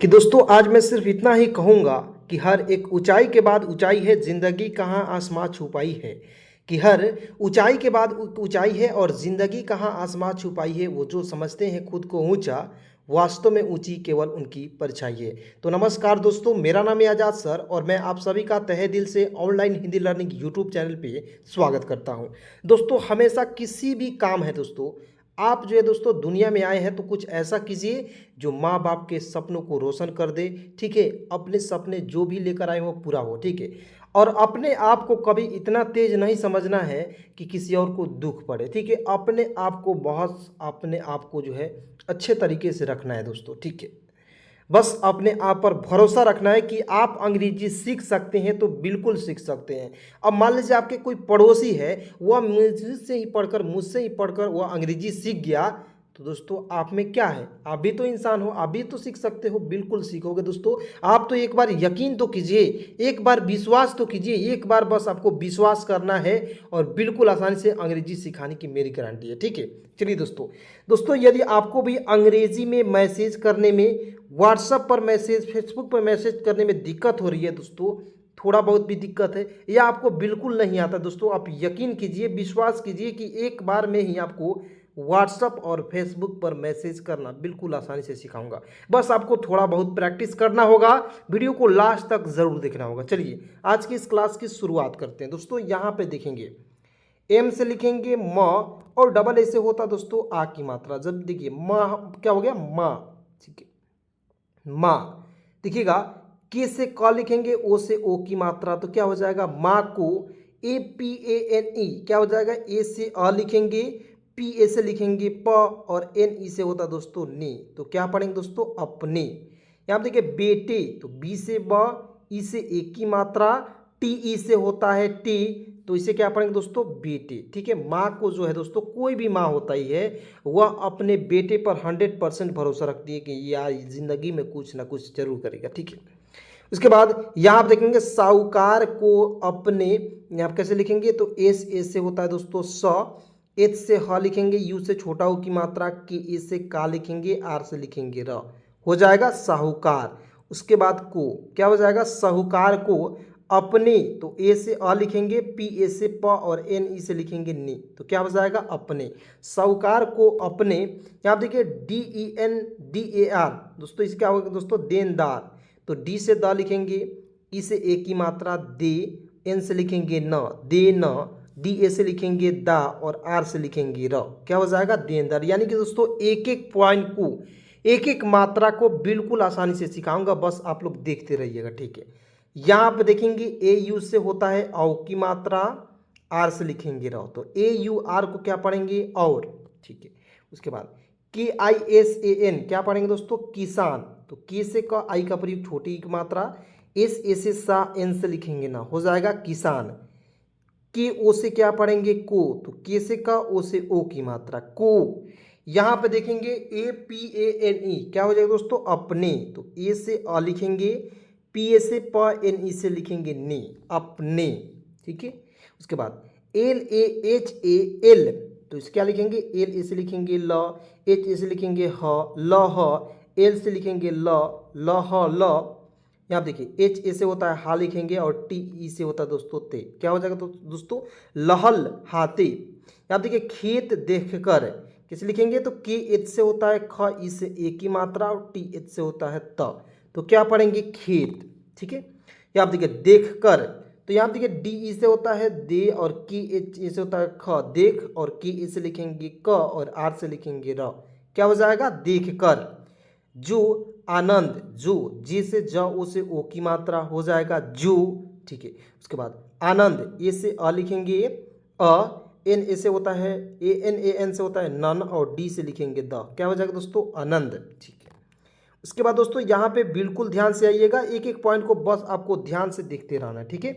कि दोस्तों आज मैं सिर्फ इतना ही कहूँगा कि हर एक ऊंचाई के बाद ऊंचाई है, ज़िंदगी कहाँ आसमां छुपाई है। कि हर ऊंचाई के बाद ऊंचाई है और ज़िंदगी कहाँ आसमां छुपाई है। वो जो समझते हैं खुद को ऊंचा, वास्तव में ऊंची केवल उनकी परछाई है। तो नमस्कार दोस्तों, मेरा नाम है आज़ाद सर और मैं आप सभी का तहे दिल से online Hindi learning YouTube channel पे स्वागत करता हूँ। दोस्तों हमेशा किसी भी काम है दोस्तों, आप जो है दोस्तों दुनिया में आए हैं तो कुछ ऐसा कीजिए जो माँ बाप के सपनों को रोशन कर दे। ठीक है, अपने सपने जो भी लेकर आए वो पूरा हो। ठीक है, और अपने आप को कभी इतना तेज नहीं समझना है कि किसी और को दुख पड़े। ठीक है, अपने आप को बहुत अपने आप को जो है अच्छे तरीके से रखना है दोस्तों। ठीक है, बस अपने आप पर भरोसा रखना है कि आप अंग्रेजी सीख सकते हैं तो बिल्कुल सीख सकते हैं। अब मान लीजिए आपके कोई पड़ोसी है, वह मुझसे ही पढ़कर वह अंग्रेजी सीख गया, तो दोस्तों आप में क्या है, आप भी तो इंसान हो, आप भी तो सीख सकते हो। बिल्कुल सीखोगे दोस्तों। आप तो एक बार यकीन तो कीजिए, एक बार विश्वास तो कीजिए, एक बार बस आपको विश्वास करना है और बिल्कुल आसानी से अंग्रेजी सिखाने की मेरी गारंटी है। ठीक है, चलिए दोस्तों दोस्तों यदि आपको भी अंग्रेजी में मैसेज करने में, व्हाट्सएप पर मैसेज, फेसबुक पर मैसेज करने में दिक्कत हो रही है दोस्तों, थोड़ा बहुत भी दिक्कत है या आपको बिल्कुल नहीं आता दोस्तों, आप यकीन कीजिए, विश्वास कीजिए कि एक बार में ही आपको व्हाट्सएप और फेसबुक पर मैसेज करना बिल्कुल आसानी से सिखाऊंगा। बस आपको थोड़ा बहुत प्रैक्टिस करना होगा, वीडियो को लास्ट तक ज़रूर देखना होगा। चलिए आज की इस क्लास की शुरुआत करते हैं दोस्तों। यहाँ पे देखेंगे एम से लिखेंगे म और डबल ए से होता दोस्तों आ की मात्रा। जब देखिए माँ क्या हो गया, माँ। ठीक है, माँ। देखिएगा के से क लिखेंगे, ओ से ओ की मात्रा, तो क्या हो जाएगा माँ को APANE, क्या हो जाएगा ए से अ लिखेंगे, पी ए से लिखेंगे प और एन ई से होता दोस्तों ने, तो क्या पढ़ेंगे दोस्तों अपने। यहाँ पे देखिए बेटे, तो बी से ब, ई से एक की मात्रा, टी ई से होता है टी, तो इसे क्या पढ़ेंगे दोस्तों बेटे। ठीक है, माँ को जो है दोस्तों, कोई भी माँ होता ही है, वह अपने बेटे पर 100% भरोसा रखती है कि यार जिंदगी में कुछ ना कुछ जरूर करेगा। ठीक है, उसके बाद यहाँ आप देखेंगे साहूकार को अपने, यहाँ आप कैसे लिखेंगे, तो एस ए से होता है दोस्तों स, एच से ह लिखेंगे, यू से छोटा ऊ की मात्रा, के ए से का लिखेंगे, आर से लिखेंगे र, हो जाएगा साहूकार। उसके बाद को क्या हो जाएगा, साहूकार को अपने, तो ए से अ लिखेंगे, पी ए से प और एन ई से लिखेंगे नी, तो क्या हो जाएगा अपने। साहूकार को अपने, यहाँ देखिए DENDAR दोस्तों, इसे क्या होगा दोस्तों देनदार, तो डी से द लिखेंगे, ई से ए की मात्रा दे, एन से लिखेंगे न दे न, डी ए से लिखेंगे दा और आर से लिखेंगे र, क्या हो जाएगा देनदार। यानी कि दोस्तों एक एक पॉइंट को, एक एक मात्रा को बिल्कुल आसानी से सिखाऊंगा, बस आप लोग देखते रहिएगा। ठीक है, यहाँ पे देखेंगे ए यू से होता है औ की मात्रा, आर से लिखेंगे र, तो AUR को क्या पढ़ेंगे और। ठीक है, उसके बाद KISAN क्या पढ़ेंगे दोस्तों किसान, तो के से का आई का प्रयोग छोटी की मात्रा, एस ए से सा, एन से लिखेंगे ना, हो जाएगा किसान। के ओ से क्या पढ़ेंगे को, तो के से का, ओ से ओ की मात्रा को। यहाँ पे देखेंगे APANE क्या हो जाएगा दोस्तों अपने, तो ए से अ लिखेंगे, पी ए से प, एन ई से लिखेंगे ने, अपने। ठीक है, उसके बाद LAHAL, तो इसे क्या लिखेंगे, एल ए से लिखेंगे ल, एच ए से लिखेंगे ह ल ह, एल से लिखेंगे ल ह ल। यहाँ देखिए एच ए से होता है हा लिखेंगे और टी ई से होता है दोस्तों ते, क्या हो जाएगा तो दोस्तों लहल हाथी। यहाँ देखिए खेत देखकर किसे लिखेंगे, तो के एच से होता है ख, ई से ए की मात्रा और टी एच से होता है त, तो क्या पढ़ेंगे खेत। ठीक है, यहाँ देखिए देख कर, तो यहाँ देखिए डी ई से होता है दे और के एच ए से होता है ख देख, और के ए से लिखेंगे क और आर से लिखेंगे र, क्या हो जाएगा देख कर। जो आनंद, जो जे से ज, ओ से ओ की मात्रा, हो जाएगा जो। ठीक है, उसके बाद आनंद, ए से अ लिखेंगे अ, एन ए से होता है ANAN से होता है नन और डी से लिखेंगे द, क्या हो जाएगा दोस्तों आनंद। ठीक है, उसके बाद दोस्तों यहाँ पे बिल्कुल ध्यान से आइएगा, एक एक पॉइंट को बस आपको ध्यान से देखते रहना है। ठीक है,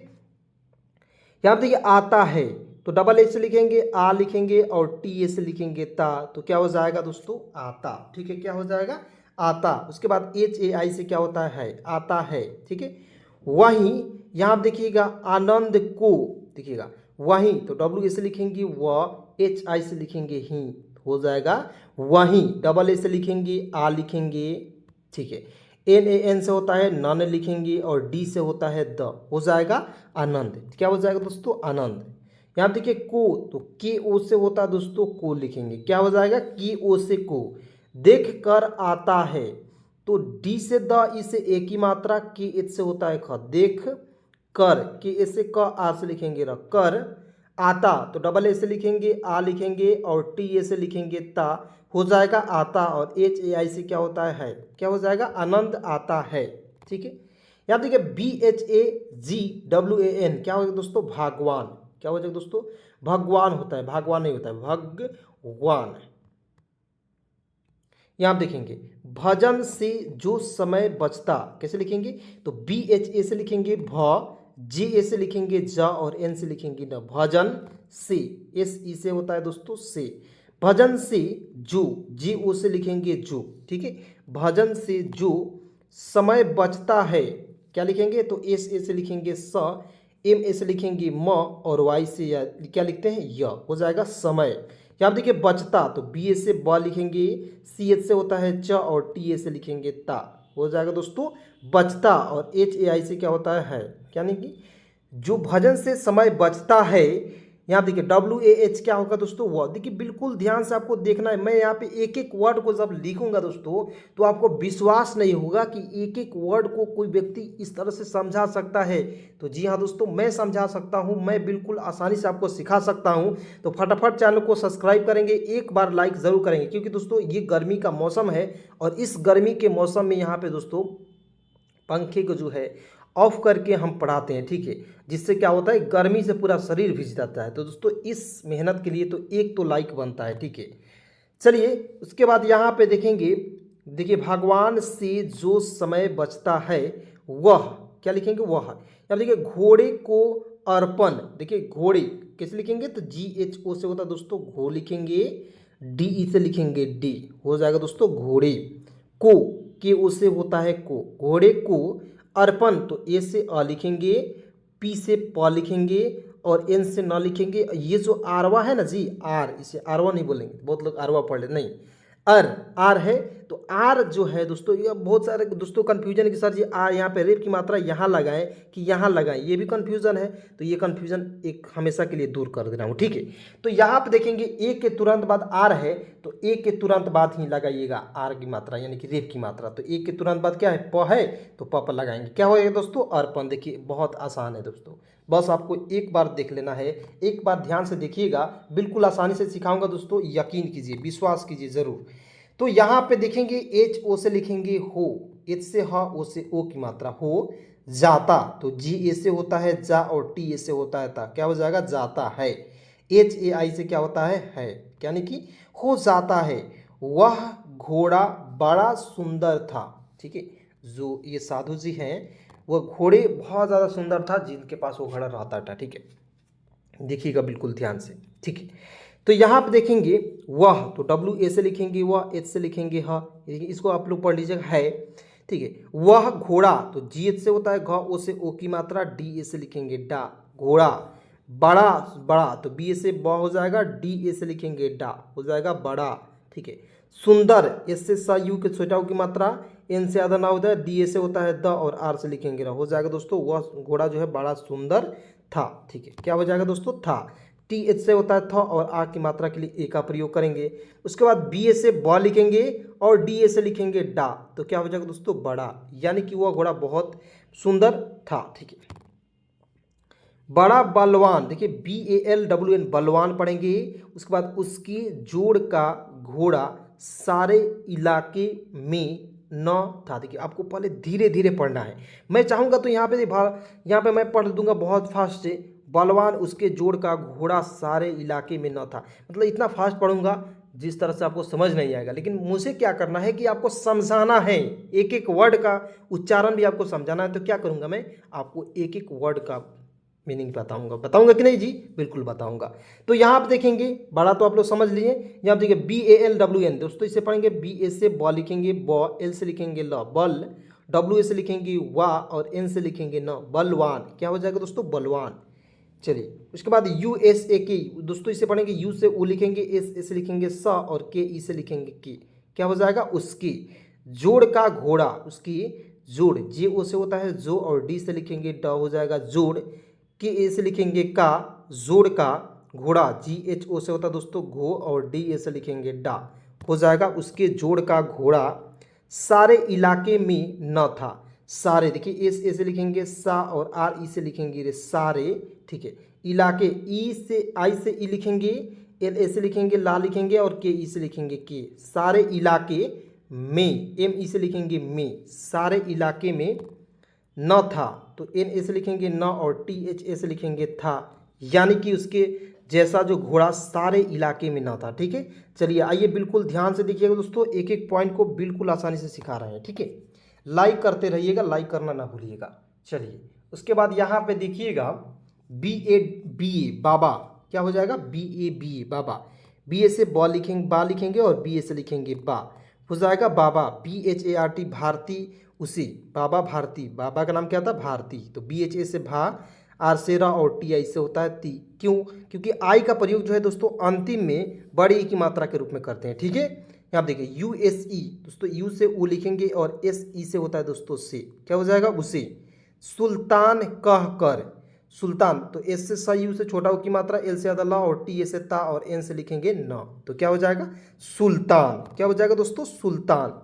यहाँ पे देखिए आता है, तो डबल ए से लिखेंगे आ लिखेंगे और टी ए से लिखेंगे ता, तो क्या हो जाएगा दोस्तों आता। ठीक है, क्या हो जाएगा आता। उसके बाद HAI से क्या होता है आता है। ठीक है, वहीं यहाँ देखिएगा आनंद को, देखिएगा वहीं, तो W से लिखेंगे व, HI से लिखेंगे ही, हो जाएगा वहीं। डबल ए से लिखेंगे आ लिखेंगे। ठीक है, एन ए एन से होता है नन लिखेंगे और डी से होता है द, हो जाएगा आनंद। क्या हो जाएगा दोस्तों? आनंद। यहाँ पे देखिए को, तो के ओ से होता है दोस्तों को लिखेंगे, क्या हो जाएगा? की ओ से को। देख कर आता है, तो डी से द, ई से एक ही मात्रा, के एच से होता है ख, देख कर, के ए से क, आ से लिखेंगे र, कर आता, तो डबल ए से लिखेंगे आ लिखेंगे और टी ए से लिखेंगे ता, हो जाएगा आता। और एच ए आई से क्या होता है? क्या हो जाएगा? आनंद आता है। ठीक है, यहाँ देखिए B H A G W A N, क्या होगा दोस्तों? भगवान। क्या हो जाएगा दोस्तों? भगवान होता है, भगवान नहीं होता है, भगवान। यहाँ आप देखेंगे भजन से जो समय बचता, कैसे लिखेंगे? तो बी एच ए से लिखेंगे भ, जे ए से लिखेंगे जा और एन से लिखेंगे न, भजन से, एस ई से होता है दोस्तों से। भजन से जो, जी ओ से लिखेंगे जो। ठीक है, भजन से जो समय बचता है, क्या लिखेंगे? तो एस ए से लिखेंगे स, एम ए से लिखेंगे म और वाई से या क्या लिखते हैं? य, हो जाएगा समय। यहाँ देखिए बचता, तो बी ए से ब लिखेंगे, सी एच से होता है च और टी ए से लिखेंगे ता, हो जाएगा दोस्तों बचता। और एच ए आई से क्या होता है? क्या नहीं कि जो भजन से समय बचता है, यहाँ देखिए डब्ल्यू ए एच क्या होगा दोस्तों? वह। देखिए बिल्कुल ध्यान से आपको देखना है, मैं यहाँ पे एक एक वर्ड को जब लिखूंगा दोस्तों तो आपको विश्वास नहीं होगा कि एक एक वर्ड को कोई व्यक्ति इस तरह से समझा सकता है। तो जी हाँ दोस्तों, मैं समझा सकता हूँ, मैं बिल्कुल आसानी से आपको सिखा सकता हूँ। तो फटाफट चैनल को सब्सक्राइब करेंगे, एक बार लाइक ज़रूर करेंगे, क्योंकि दोस्तों ये गर्मी का मौसम है और इस गर्मी के मौसम में यहाँ पे दोस्तों पंखे को जो है ऑफ करके हम पढ़ाते हैं। ठीक है, जिससे क्या होता है? गर्मी से पूरा शरीर भीग जाता है। तो दोस्तों इस मेहनत के लिए तो एक तो लाइक बनता है। ठीक है, चलिए उसके बाद यहाँ पे देखेंगे, देखिए भगवान से जो समय बचता है वह, क्या लिखेंगे? वह। अब देखिए घोड़े को अर्पण, देखिए घोड़े कैसे लिखेंगे? तो जी एच ओ से होता है दोस्तों घो लिखेंगे, डी ई से लिखेंगे डी, हो जाएगा दोस्तों घोड़े को, के ओ से होता है को, घोड़े को अर्पण, तो ए से अ लिखेंगे, पी से प लिखेंगे और एन से न लिखेंगे। ये जो आरवा है ना जी, आर, इसे आरवा नहीं बोलेंगे, बहुत लोग आरवा पढ़ ले, नहीं, अर, आर है। तो आर जो है दोस्तों, ये बहुत सारे दोस्तों कन्फ्यूजन कि सर जी आर यहाँ पे रेप की मात्रा यहाँ लगाएं कि यहाँ लगाएं, ये भी कन्फ्यूजन है। तो ये कन्फ्यूजन एक हमेशा के लिए दूर कर दे रहा हूँ। ठीक है, तो यहाँ पे देखेंगे ए के तुरंत बाद आर है, तो ए के तुरंत बाद ही लगाइएगा आर की मात्रा, यानी कि रेप की मात्रा। तो ए के तुरंत बाद क्या है? प है, तो प पर लगाएंगे, क्या होएगा दोस्तों? अर्पण। देखिए बहुत आसान है दोस्तों, बस आपको एक बार देख लेना है, एक बार ध्यान से देखिएगा, बिल्कुल आसानी से सिखाऊंगा दोस्तों, यकीन कीजिए, विश्वास कीजिए ज़रूर। तो यहाँ पे देखेंगे एच ओ से लिखेंगे हो, एच से ह, ओ से ओ की मात्रा, हो जाता, तो जी ए से होता है जा और टी ए से होता है ता, क्या हो जाएगा? जाता है। एच ए आई से क्या होता है, यानी कि हो जाता है। वह घोड़ा बड़ा सुंदर था। ठीक है, जो ये साधु जी हैं वह घोड़े बहुत ज़्यादा सुंदर था जिनके पास वो घोड़ा रहता था। ठीक है, देखिएगा बिल्कुल ध्यान से। ठीक है, तो यहाँ पे देखेंगे वह, तो डब्ल्यू ए से लिखेंगे वह, एच से लिखेंगे ह, इसको आप लोग पढ़ लीजिएगा है। ठीक है, वह घोड़ा, तो जी एच से होता है घ, ओ से ओ की मात्रा, डी ए से लिखेंगे डा, घोड़ा बड़ा, बड़ा, तो बी ए से ब हो जाएगा, डी ए से लिखेंगे डा, हो जाएगा बड़ा। ठीक है, सुंदर, एस से सा, यू के छोटा की मात्रा, एन से आधा ना होता है, डी ए से होता है द और आर से लिखेंगे रा, हो जाएगा दोस्तों वह घोड़ा जो है बड़ा सुंदर था। ठीक है, क्या हो जाएगा दोस्तों? था। टी एच से होता है थ और आ की मात्रा के लिए ए का प्रयोग करेंगे। उसके बाद बी ए से ब लिखेंगे और डी ए से लिखेंगे डा, तो क्या हो जाएगा दोस्तों? बड़ा, यानी कि वह घोड़ा बहुत सुंदर था। ठीक है, बड़ा बलवान, देखिए B A L W N, बलवान पढ़ेंगे। उसके बाद उसकी जोड़ का घोड़ा सारे इलाके में न था। देखिए आपको पहले धीरे धीरे पढ़ना है, मैं चाहूँगा तो यहाँ पे मैं पढ़ दूंगा बहुत फास्ट से, बलवान उसके जोड़ का घोड़ा सारे इलाके में न था, मतलब इतना फास्ट पढ़ूंगा जिस तरह से आपको समझ नहीं आएगा। लेकिन मुझे क्या करना है कि आपको समझाना है, एक एक वर्ड का उच्चारण भी आपको समझाना है। तो क्या करूँगा, मैं आपको एक एक वर्ड का मीनिंग बताऊंगा कि नहीं जी? बिल्कुल बताऊंगा। तो यहाँ आप देखेंगे बड़ा, तो आप लोग समझ लिए। यहाँ देखिए B A L W N, दोस्तों इसे पढ़ेंगे, बी ए से ब लिखेंगे ब, एल से लिखेंगे ल बल, डब्ल्यू ए से लिखेंगे वा और एन से लिखेंगे न, बलवान। क्या हो जाएगा दोस्तों? बलवान। चलिए उसके बाद यू एस ए के, दोस्तों इसे पढ़ेंगे, यू से ऊ लिखेंगे, एस ए से लिखेंगे स और के ई से लिखेंगे की, क्या हो जाएगा? उसकी। जोड़ का घोड़ा, उसकी जोड़, जे ओ से होता है जो, और डी से लिखेंगे ड हो जाएगा जोड़, के ए से लिखेंगे का, जोड़ का घोड़ा, जी एच ओ से होता है दोस्तों घो, और डी ए से लिखेंगे डा, हो जाएगा उसके जोड़ का घोड़ा सारे इलाके में न था। सारे देखिए एस ए से लिखेंगे सा, और आर ई से लिखेंगे रे सारे, ठीक है। इलाके, ई से आई से ई लिखेंगे, एल ए से लिखेंगे ला लिखेंगे, और के ई से लिखेंगे के, सारे इलाके में, एम ई से लिखेंगे में, सारे इलाके में न था, तो एन ए से लिखेंगे न, और टी एच ए से लिखेंगे था, यानी कि उसके जैसा जो घोड़ा सारे इलाके में ना था, ठीक है। चलिए आइए बिल्कुल ध्यान से देखिएगा दोस्तों, एक एक पॉइंट को बिल्कुल आसानी से सिखा रहे हैं, ठीक है। लाइक करते रहिएगा, लाइक करना ना भूलिएगा। चलिए उसके बाद यहाँ पे देखिएगा बी ए बाबा, क्या हो जाएगा बी ए बाबा, बी ए से बा लिखेंगे, और बी ए से लिखेंगे बा, हो जाएगा Baba, B H A R T Bharti, उसी बाबा भारती, बाबा का नाम क्या था भारती, तो बी एच ए से भा, आर से रा, और टी आई से होता है ती। क्यों? क्योंकि आई का प्रयोग जो है दोस्तों अंतिम में बड़ी ई की मात्रा के रूप में करते हैं, ठीक है। यहाँ देखिए यू एस ई दोस्तों, यू से ऊ लिखेंगे, और एस ई से होता है दोस्तों से, क्या हो जाएगा उसे। सुल्तान कह कर, सुल्तान तो एस से सा, यू से छोटा ऊ की मात्रा, एल से ज़्यादा ला, और टी ए से ता, और एन से लिखेंगे न, तो क्या हो जाएगा सुल्तान, क्या हो जाएगा दोस्तों सुल्तान।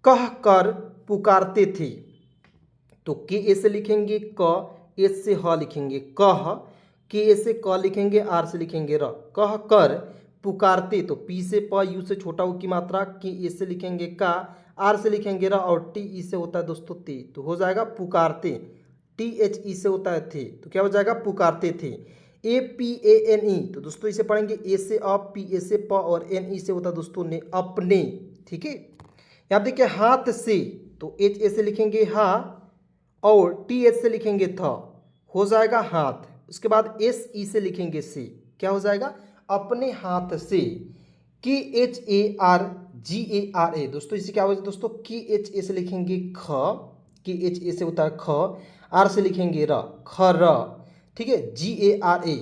कह कर पुकारते थे, तो के ए से लिखेंगे क, एस से ह लिखेंगे कह, के ए से क लिखेंगे, आर से लिखेंगे र, कह कर पुकारते, तो पी से प, यू से छोटा ऊ की मात्रा, के ए से लिखेंगे का, आर से लिखेंगे र, और टी ई से होता है दोस्तों ते, तो हो जाएगा पुकारते। टी एच ई से होता है थे, तो क्या हो जाएगा पुकारते थे। A P A N E, तो दोस्तों इसे पढ़ेंगे ए से अप, पी ए से प, और एन ई से होता है दोस्तों ने, अपने, ठीक है। यहाँ देखिए हाथ से, तो एच ए से लिखेंगे हा, और टी एच से लिखेंगे था, हो जाएगा हाथ। उसके बाद एस ई से लिखेंगे से, क्या हो जाएगा अपने हाथ से। K H A R G A R A, दोस्तों इसे क्या हो जाएगा दोस्तों, के एच ए से लिखेंगे ख, के एच ए से होता है ख, आर से लिखेंगे र, खर, ठीक है। जी ए आर ए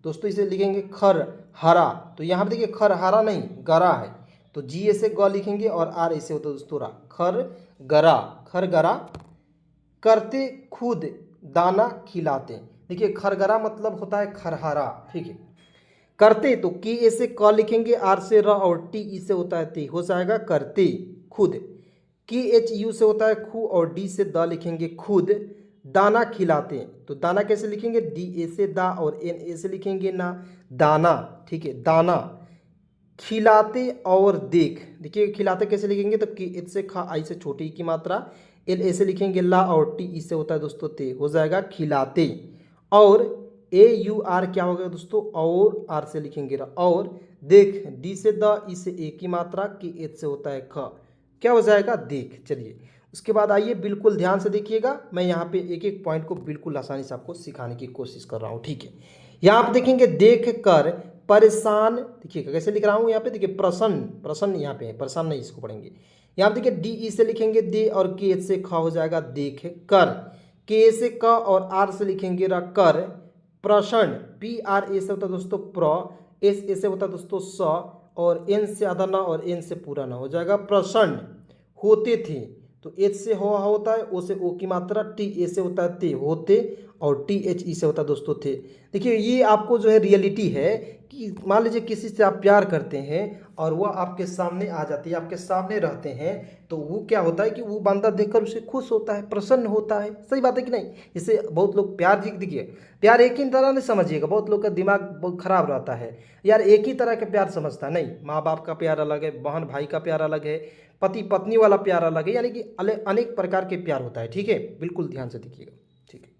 दोस्तों इसे लिखेंगे खर हरा, तो यहाँ पे देखिए खर हरा नहीं गरा है, तो जी ए से ग लिखेंगे, और आर ए से होता है दोस्तों रा, खर गरा, खर गरा। करते खुद दाना खिलाते, देखिए खरगरा मतलब होता है खरहरा, ठीक है। करते तो के ए से क लिखेंगे, आर से र, और टी ई से होता है ते, हो जाएगा करते खुद। के एच यू से होता है खू, और डी से द लिखेंगे खुद। दाना खिलाते, तो दाना कैसे लिखेंगे, डी ए से दा, और एन ए से लिखेंगे ना, दाना, ठीक है दाना। खिलाते और देख, देखिए खिलाते कैसे लिखेंगे, तो के एच से खा, आई से छोटी की मात्रा, एल ए से लिखेंगे ला, और टी ई से होता है दोस्तों ते, हो जाएगा खिलाते। और ए यू आर क्या हो गया दोस्तों, और आर से लिखेंगे रा, और देख, डी से द, ई से ए की मात्रा, के एच से होता है ख, क्या हो जाएगा देख। चलिए उसके बाद आइए बिल्कुल ध्यान से देखिएगा, मैं यहाँ पे एक एक पॉइंट को बिल्कुल आसानी से आपको सिखाने की कोशिश कर रहा हूँ, ठीक है। यहाँ आप देखेंगे देख कर परेशान, देखिएगा कैसे लिख रहा हूँ यहाँ पे, देखिए प्रसन्न, प्रसन्न यहाँ पे है, परेशान नहीं, इसको पढ़ेंगे। यहाँ पे देखिए डी ई से लिखेंगे दे, और के एच से ख, हो जाएगा देख कर। के से क, और आर से लिखेंगे र, कर। प्रसन्न, पी आर ए से होता है दोस्तों प्र, एस ए से होता है दोस्तों स, और एन से आधा ना, और एन से पूरा ना, हो जाएगा प्रसन्न होते थे, तो एच से हो होता है, ओ से ओ की मात्रा, टी ए से होता है ते, होते, और टी एच ई से होता है दोस्तों थे। देखिए ये आपको जो है रियलिटी है कि मान लीजिए किसी से आप प्यार करते हैं, और वह आपके सामने आ जाती है, आपके सामने रहते हैं, तो वो क्या होता है कि वो बंदा देखकर उसे खुश होता है, प्रसन्न होता है, सही बात है कि नहीं। जैसे बहुत लोग प्यार, देखिए प्यार एक ही तरह नहीं समझिएगा, बहुत लोग का दिमाग बहुत खराब रहता है, यार एक ही तरह का प्यार समझता नहीं। माँ बाप का प्यार अलग है, बहन भाई का प्यार अलग है, पति पत्नी वाला प्यार अलग है, यानी कि अनेक प्रकार के प्यार होता है, ठीक है, बिल्कुल ध्यान से देखिएगा, ठीक है।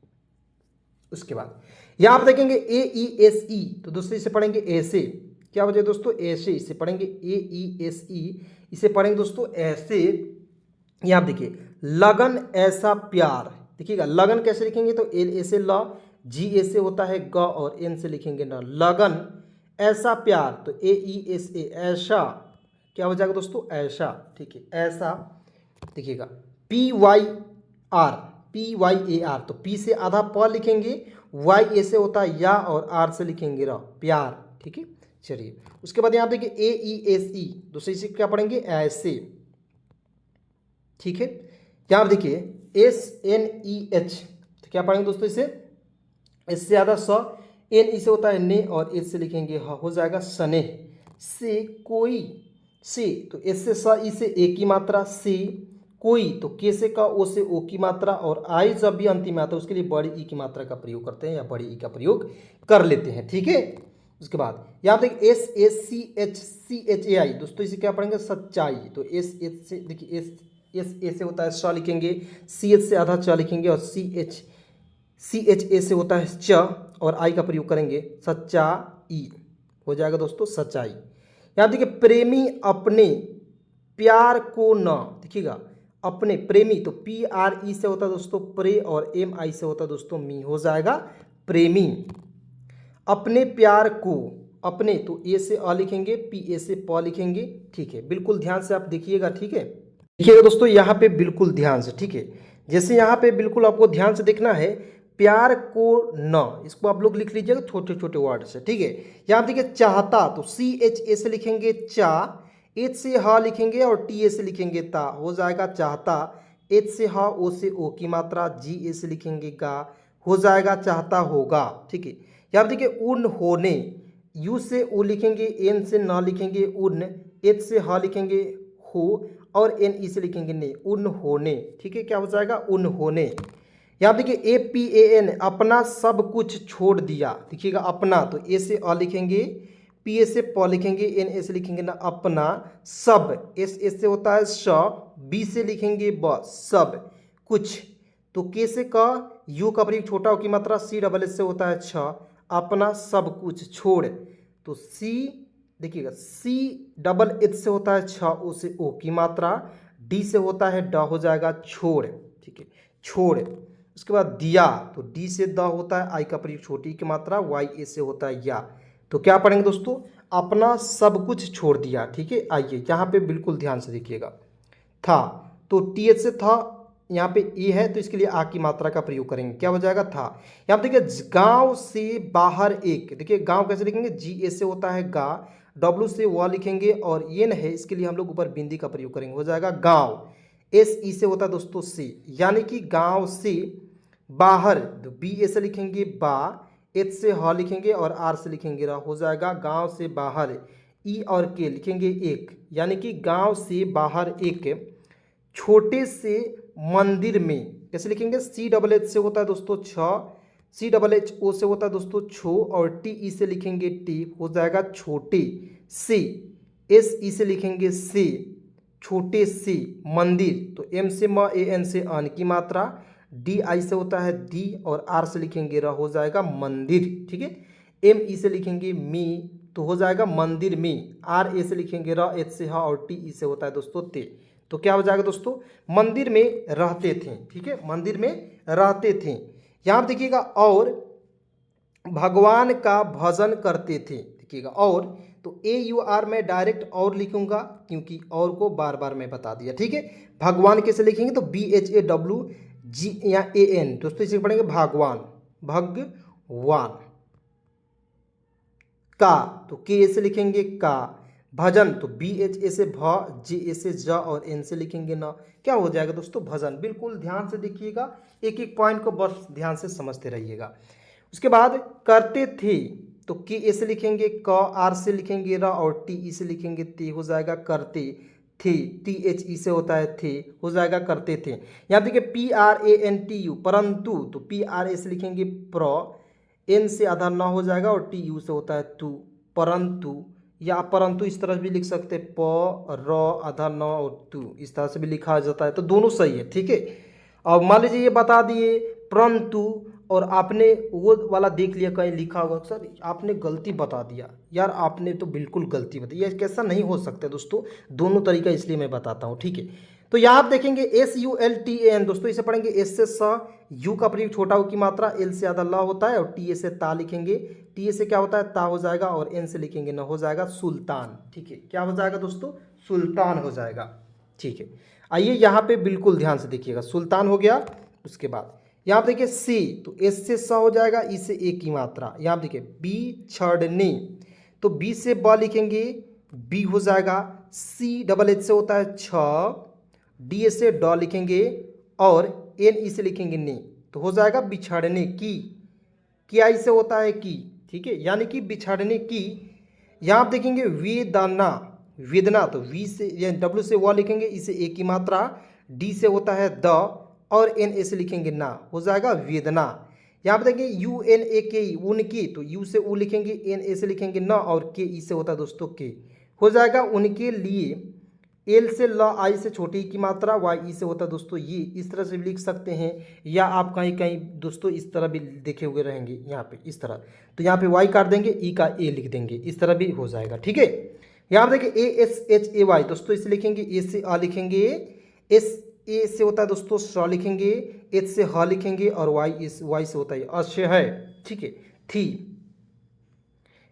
उसके बाद यहाँ आप देखेंगे ए ई एस ई, तो दोस्तों इसे पढ़ेंगे ऐसे, क्या हो जाए दोस्तों ऐसे, इसे पढ़ेंगे ए ई एस ई, इसे पढ़ेंगे दोस्तों ऐसे। यहाँ आप देखिए लगन ऐसा प्यार, देखिएगा लगन कैसे लिखेंगे, तो एल ए से ल, जी ए से होता है ग, और एन से लिखेंगे ना, लगन ऐसा प्यार, तो ए ई एस ए ऐसा, क्या हो जाएगा दोस्तों ऐसा, ठीक है ऐसा। देखिएगा P Y R, P Y A R, तो पी से आधा प लिखेंगे, वाई ए से होता है या, और आर से लिखेंगे र, प्यार, ठीक है। चलिए उसके बाद यहाँ देखिए ए ई एस ई, दूसरे इसे क्या पढ़ेंगे ऐसे, ठीक है। यहाँ पर देखिए SNEH, तो क्या पढ़ेंगे दोस्तों इसे, इससे ज़्यादा स, एन इसे होता है ने, और एस से लिखेंगे ह, हो जाएगा स्नेह। से कोई, से तो एस से स, ई से ए की मात्रा, से कोई तो के से का, ओ से ओ की मात्रा, और आई जब भी अंतिम में आता है उसके लिए बड़ी ई की मात्रा का प्रयोग करते हैं या बड़ी ई का प्रयोग कर लेते हैं। ठीक है। उसके बाद यहाँ देखिए SACHCHAI, दोस्तों इसे क्या पढ़ेंगे, सच्चाई। तो एस एच से देखिए एस ए से होता है स लिखेंगे, CH से आधा च लिखेंगे, और CHA से होता है च, और आई का प्रयोग करेंगे, सच्चाई हो जाएगा दोस्तों, सच्चाई। यहाँ देखिए प्रेमी अपने प्यार को न, देखिएगा अपने प्रेमी, तो PRE से होता है दोस्तों प्रे, और MI से होता है दोस्तों मी, हो जाएगा प्रेमी। अपने प्यार को, अपने तो ए से अ लिखेंगे, PA से प लिखेंगे। ठीक है, बिल्कुल ध्यान से आप देखिएगा। ठीक है, देखिएगा दोस्तों यहाँ पे बिल्कुल ध्यान से। ठीक है, जैसे यहाँ पे बिल्कुल आपको ध्यान से देखना है, प्यार को न, इसको आप लोग लिख लीजिएगा छोटे छोटे वर्ड से। ठीक है, यहाँ देखिए चाहता, तो CHA से लिखेंगे चा, H से ह लिखेंगे, और TA से लिखेंगे ता, हो जाएगा चाहता। H से ह, O से ओ की मात्रा, GA से लिखेंगे गा, हो जाएगा चाहता होगा। ठीक है, यहाँ देखिए उन्होंने, यू से ऊ लिखेंगे, एन से न लिखेंगे उन, एच से ह लिखेंगे हो, और NE से लिखेंगे ने, उन्होंने। ठीक है, क्या हो जाएगा, उन्होंने। यहाँ देखिए APAN, अपना सब कुछ छोड़ दिया। देखिएगा अपना, तो ए से अ लिखेंगे, PA से प लिखेंगे, NA से लिखेंगे ना अपना सब, एस से होता है श, B से लिखेंगे ब, सब कुछ, तो के से का, यू का प्रयोग छोटा हो की मात्रा, CSS से होता है छ, अपना सब कुछ छोड़, तो सी देखिएगा CHH से होता है छ, ओ से ओ की मात्रा, डी से होता है ड, हो जाएगा छोड़। ठीक है, छोड़। उसके बाद दिया, तो डी से द होता है, आई का प्रयोग छोटी की मात्रा, YA से होता है या, तो क्या पढ़ेंगे दोस्तों, अपना सब कुछ छोड़ दिया। ठीक है, आइए यहाँ पे बिल्कुल ध्यान से देखिएगा, था, तो TH से था, यहाँ पे ए है तो इसके लिए आ की मात्रा का प्रयोग करेंगे, क्या हो जाएगा था। यहाँ पे देखिए गांव से बाहर एक, देखिए गांव कैसे लिखेंगे, GA से होता है गा, W से व लिखेंगे, और ये न है इसके लिए हम लोग ऊपर बिंदी का प्रयोग करेंगे, हो जाएगा गांव। SE से होता है दोस्तों से, यानी कि गांव से बाहर, तो BA से लिखेंगे बा, H से ह लिखेंगे, और R से लिखेंगे रा, हो जाएगा गांव से बाहर। E और के लिखेंगे एक, यानी कि गांव से बाहर एक छोटे से मंदिर में, कैसे लिखेंगे, CHH से होता है दोस्तों छ, CHHO से होता है दोस्तों छो, और TE से लिखेंगे टी, हो जाएगा छोटे से। SE से लिखेंगे से, छोटे से मंदिर, तो M से म, AN से अन की मात्रा, DI से होता है दी, और R से लिखेंगे र, हो जाएगा मंदिर। ठीक है, ME से लिखेंगे मी, तो हो जाएगा मंदिर में, RA से लिखेंगे र, H से हा, और TE से होता है दोस्तों ते, तो क्या हो जाएगा दोस्तों, मंदिर में रहते थे। ठीक है, मंदिर में रहते थे। यहाँ देखिएगा और भगवान का भजन करते थे, देखिएगा और, तो AUR में डायरेक्ट और लिखूंगा क्योंकि और को बार बार मैं बता दिया। ठीक है, भगवान कैसे लिखेंगे, तो BHAWG या AN, दोस्तों इसे पढ़ेंगे भगवान, भगवान का, तो के से लिखेंगे का, भजन, तो BHA से भ, JA से ज, और N से लिखेंगे ना, क्या हो जाएगा दोस्तों, भजन। बिल्कुल ध्यान से देखिएगा, एक एक पॉइंट को बस ध्यान से समझते रहिएगा। उसके बाद करते थे, तो के से लिखेंगे क, R से लिखेंगे र, और TE से लिखेंगे ते, हो जाएगा करते थे। THE से होता है थे, हो जाएगा करते थे। यहाँ देखिए PRANTU, परंतु, तो PRA से लिखेंगे प्र, N से आधा ना हो जाएगा, और TU से होता है तू, परंतु, या परंतु इस तरह भी लिख सकते, प र आधा न और तू, इस तरह से भी लिखा जाता है, तो दोनों सही है। ठीक है, अब मान लीजिए ये बता दिए परंतु, और आपने वो वाला देख लिया कहीं लिखा होगा, सर आपने गलती बता दिया, यार आपने तो बिल्कुल गलती बताई, ये कैसा नहीं हो सकता दोस्तों, दोनों तरीका इसलिए मैं बताता हूँ। ठीक है, तो यहाँ आप देखेंगे SULTAN, दोस्तों इसे पढ़ेंगे एस से स, यू का प्रयोग छोटा की मात्रा, एल से आधा ला होता है, और टी से ता लिखेंगे, टी से क्या होता है ता हो जाएगा, और एन से लिखेंगे न, हो जाएगा सुल्तान। ठीक है, क्या हो जाएगा दोस्तों, सुल्तान हो जाएगा। ठीक है, आइए यहाँ पे बिल्कुल ध्यान से देखिएगा, सुल्तान हो गया। उसके बाद यहाँ पे देखिए सी, तो एस से स हो जाएगा, ई से ए की मात्रा, यहाँ देखिए बी छड़ने, तो बी से ब लिखेंगे, बी हो जाएगा, CHH से होता है छ, डी से ड लिखेंगे और एन ई से लिखेंगे ने, तो हो जाएगा बिछड़ने की आई से होता है की, ठीक है, यानी कि बिछड़ने की। यहाँ आप देखेंगे वेदना, वेदना, तो वी से या डब्ल्यू से व लिखेंगे, इसे ए की मात्रा, डी से होता है द और एन ए से लिखेंगे ना, हो जाएगा वेदना। यहाँ पे देखेंगे यू एन ए के उनकी, तो यू से उ लिखेंगे, एन ए से लिखेंगे न और के ई से होता है दोस्तों के, हो जाएगा उनके लिए। एल से ल आई से छोटी की मात्रा, वाई ई से होता है दोस्तों ये, इस तरह से भी लिख सकते हैं, या आप कहीं कहीं दोस्तों इस तरह भी देखे हुए रहेंगे यहाँ पे इस तरह, तो यहाँ पे वाई काट देंगे, ई का ए लिख देंगे, इस तरह भी हो जाएगा, ठीक है। यहाँ पे देखिए A S H A Y, दोस्तों इसे लिखेंगे, ए से आ लिखेंगे, एस ए से होता है दोस्तों स लिखेंगे, एच से ह लिखेंगे और वाई से होता है अश्य है, ठीक है। थी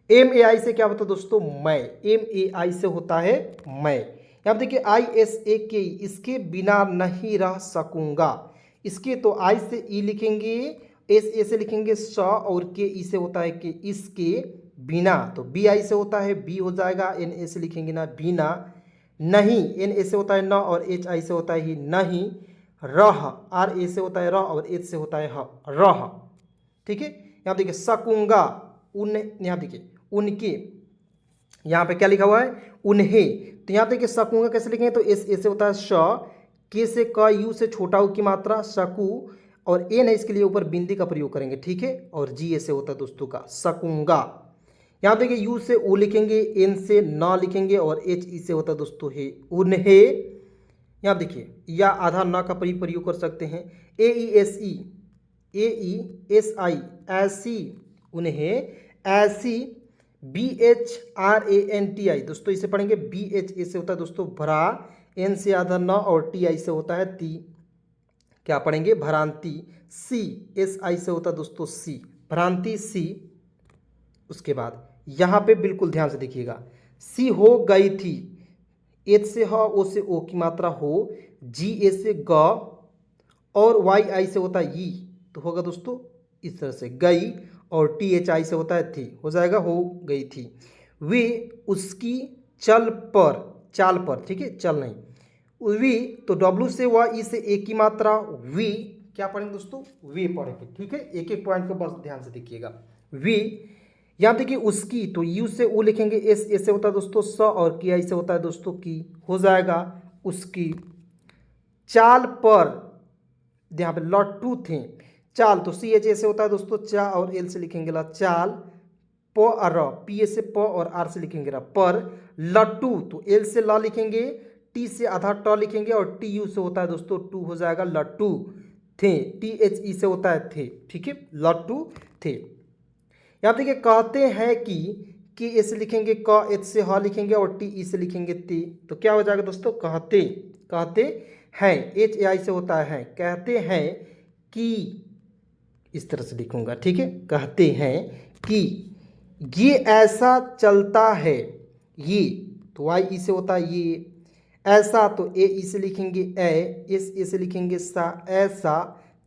एम ए आई से क्या होता है दोस्तों मैं, एम ए आई से होता है मैं। यहाँ देखिए आई एस ए के, इसके बिना नहीं रह सकूंगा, इसके तो आई से ई लिखेंगे, एस ए से लिखेंगे स और के ई से होता है कि इसके बिना, तो बी आई से होता है बी हो जाएगा, एन ए से लिखेंगे ना बिना, नहीं एन ए से होता है न और एच आई से होता है ही नहीं, रह आर ए से होता है रह और एच से होता है ह रह, ठीक है। यहाँ देखिए सकूंगा उन, यहाँ देखिए उनके, यहाँ पे क्या लिखा हुआ है उन्हें, तो यहाँ देखिए सकूंगा कैसे लिखेंगे, तो एस ए से होता है श, के से क, यू से छोटा ऊ की मात्रा सकू और एन है इसके लिए ऊपर बिंदी का प्रयोग करेंगे, ठीक है, और जी ए से होता है दोस्तों का सकूंगा। यहाँ देखिए यू से ऊ लिखेंगे, एन से न लिखेंगे और एच ई से होता है दोस्तों है उन्हें। यहाँ देखिए या आधा न का प्रयोग कर सकते हैं, ए E S E, A E S I ऐसी, उन्हें ऐसी, B H R A N T I, दोस्तों इसे पढ़ेंगे, बी एच ए से होता है दोस्तों भरा, एन से आधा न और टी आई से होता है ती, क्या पढ़ेंगे भ्रांति, सी एस आई से होता है दोस्तों सी, भ्रांति सी। उसके बाद यहाँ पे बिल्कुल ध्यान से देखिएगा, सी हो गई थी, एच से ह, ओ से ओ की मात्रा हो, जी ए से ग और वाई आई से होता है ई, तो होगा दोस्तों इस तरह से गई और टी एच आई से होता है थी, हो जाएगा हो गई थी। वे उसकी चल पर, चाल पर, ठीक है, चल नहीं, वी तो डब्ल्यू से व ई से ए की मात्रा, वी क्या पढ़ेंगे दोस्तों वे पढ़ेंगे, ठीक है, एक एक पॉइंट को बस ध्यान से देखिएगा। वी यहाँ देखिए उसकी, तो यू से ऊ लिखेंगे, एस ए से होता है दोस्तों स और की आई से होता है दोस्तों की, हो जाएगा उसकी। चाल पर, यहाँ पे लट्टू थे, चाल तो सी एच ए से होता है दोस्तों चा और एल से लिखेंगे ला चाल, प और र, पी ए से प और आर से लिखेंगे रा पर, लट्टू तो एल से ला लिखेंगे, टी से आधा ट लिखेंगे और टी यू से होता है दोस्तों टू, हो जाएगा लट्टू थे, टी एच ई से होता है थे, ठीक है, लट्टू थे। यहाँ देखिए कहते हैं कि ए से लिखेंगे क, एच से ह लिखेंगे और टी ई से लिखेंगे ती, तो क्या हो जाएगा दोस्तों कहते, कहते हैं, एच ए आई से होता है कहते हैं कि, इस तरह से लिखूंगा, ठीक है, कहते हैं कि ये ऐसा चलता है, ये तो वाई ई से होता है ये, ऐसा तो ए ई से लिखेंगे ए, एस ए से लिखेंगे सा, ऐसा,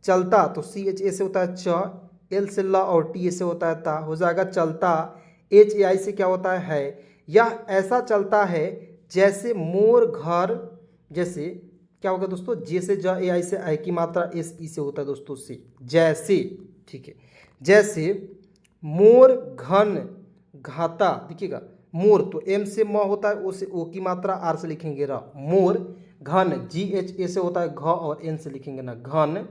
चलता तो सी एच ए से होता है च, एल से ला और टी ए से होता है ता, हो जाएगा चलता, एच ए आई से क्या होता है, यह ऐसा चलता है जैसे मोर घर, जैसे क्या होगा दोस्तों, जे से ज ए आई से आई की मात्रा, एस ई से होता है दोस्तों से, जैसे, ठीक है, जैसे मोर घन घाता, देखिएगा मोर तो एम से म होता है, ओ से ओ की मात्रा, आर से लिखेंगे र, मोर घन, जी एच ए से होता है घ और एन से लिखेंगे ना घन,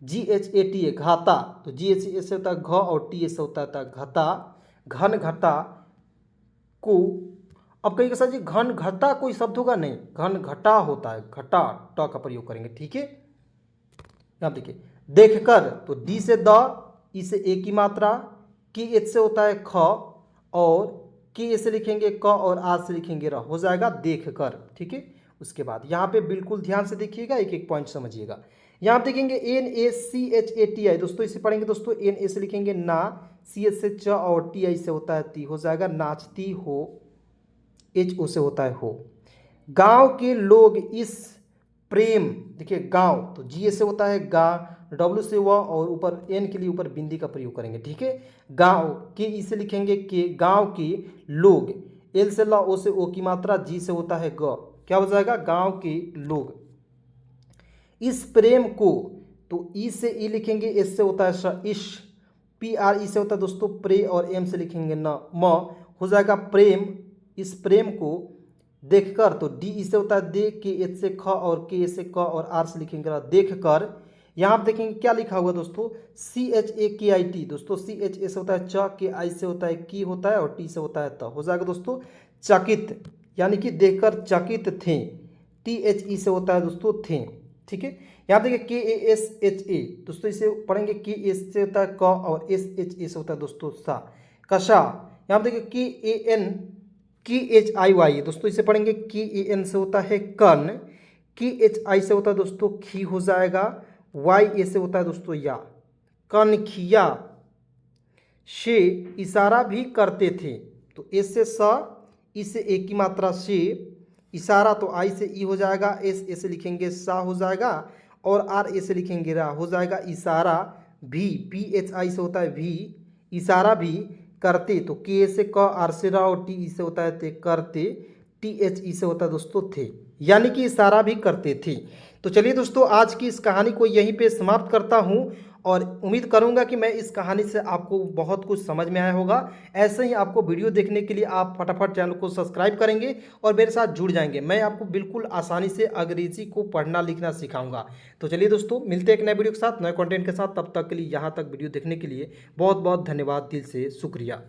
जी एच ए टी ए घाता, तो जी एच ए से होता है घ और टी ए से होता है घता, घन घटा को, अब कहीं सर जी घन घटा कोई शब्द होगा नहीं, घन घटा होता है, घटा ट का प्रयोग करेंगे, ठीक है। यहाँ देखिए देखकर, तो डी से द, ई से ए की मात्रा, की एच से होता है ख और की ए से लिखेंगे क और आर से लिखेंगे र, हो जाएगा देखकर, ठीक है। उसके बाद यहाँ पे बिल्कुल ध्यान से देखिएगा, एक एक पॉइंट समझिएगा। यहाँ पे देखेंगे N A C H A T I, दोस्तों इसे पढ़ेंगे दोस्तों, एन ए से लिखेंगे ना, सी एच से च और टी आई से होता है ती, हो जाएगा नाचती हो, एच ओ से होता है हो। गांव के लोग इस प्रेम, देखिए गांव तो जी ए से होता है गा, डब्ल्यू से व और ऊपर एन के लिए ऊपर बिंदी का प्रयोग करेंगे, ठीक है। गांव के ई से लिखेंगे के, गांव के लोग, एल से ला, ओ से ओ की मात्रा, जी से होता है ग, क्या हो जाएगा गांव के लोग। इस प्रेम को, तो ई से ई लिखेंगे, एस से होता है श, इश, पी आर ई से होता है दोस्तों प्रे, और एम से लिखेंगे न, म, हो जाएगा प्रेम। इस प्रेम को देखकर, तो डी ई से होता है देख, के एच से ख, और के से क, और आर से लिखेंगे देख कर। यहाँ आप देखेंगे क्या लिखा हुआ दोस्तों, सी एच ए के आई टी, दोस्तों सी एच ए से होता है च, के आई से होता है की होता है, और टी से होता है त, हो जाएगा दोस्तों चकित, यानी कि देखकर चकित थे। टी एच ई से होता है दोस्तों थे, ठीक है। यहाँ देखिए के ए एस एच ए, दोस्तों इसे पढ़ेंगे के एस से होता है क, और एस एच ए से होता है दोस्तों सा, कशा। यहाँ देखिए के ए एन की एच आई वाई, दोस्तों इसे पढ़ेंगे के ए एन से होता है कन, की एच आई से होता है दोस्तों खी, हो जाएगा वाई ए से होता है दोस्तों या, कन खिया। से इशारा भी करते थे, तो एस से स, इसे एक की मात्रा से, इशारा तो आई से ई हो जाएगा, एस ए से लिखेंगे सा हो जाएगा, और आर ए से लिखेंगे रा, हो जाएगा इशारा भी, पी एच आई से होता है भी, इशारा भी करते, तो के से क, आर से रा, और टी ई से होता है ते, करते, टी एच ई से होता है दोस्तों थे, यानी कि इशारा भी करते थे। तो चलिए दोस्तों, आज की इस कहानी को यहीं पे समाप्त करता हूँ, और उम्मीद करूंगा कि मैं इस कहानी से आपको बहुत कुछ समझ में आया होगा। ऐसे ही आपको वीडियो देखने के लिए आप फटाफट चैनल को सब्सक्राइब करेंगे और मेरे साथ जुड़ जाएंगे। मैं आपको बिल्कुल आसानी से अंग्रेजी को पढ़ना लिखना सिखाऊंगा। तो चलिए दोस्तों, मिलते हैं एक नए वीडियो के साथ, नए कंटेंट के साथ। तब तक के लिए, यहाँ तक वीडियो देखने के लिए बहुत बहुत धन्यवाद, दिल से शुक्रिया।